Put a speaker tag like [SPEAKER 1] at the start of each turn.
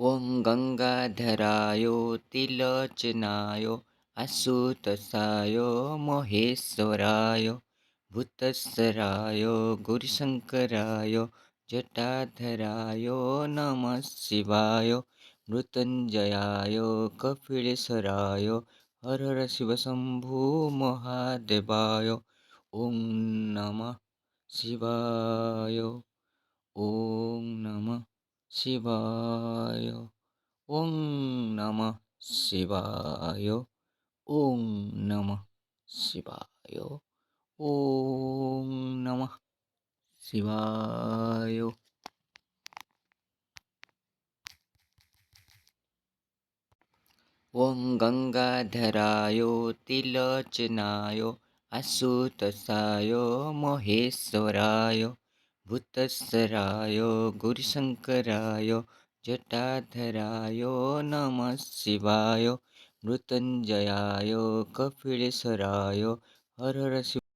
[SPEAKER 1] ॐ गङ्गाधराय तिलोचनाय आशुतोषाय महेश्वराय भूतस्सराय गुरुशङ्कराय जटाधराय नमः शिवाय मृत्युञ्जयाय कपिलेश्वराय हर हर शिव शम्भो महादेवाय ॐ नमः शिवाय ॐ नमः शिवाय ॐ नमः शिवाय ॐ नमः शिवाय ॐ नमः शिवाय। ॐ गङ्गाधराय तिलोचनाय आशुतोषाय महेश्वराय भूतस्सराय गुरुशङ्कराय जटाधराय नमः शिवाय मृत्युञ्जयाय कपिलेश्वराय हर हर शिव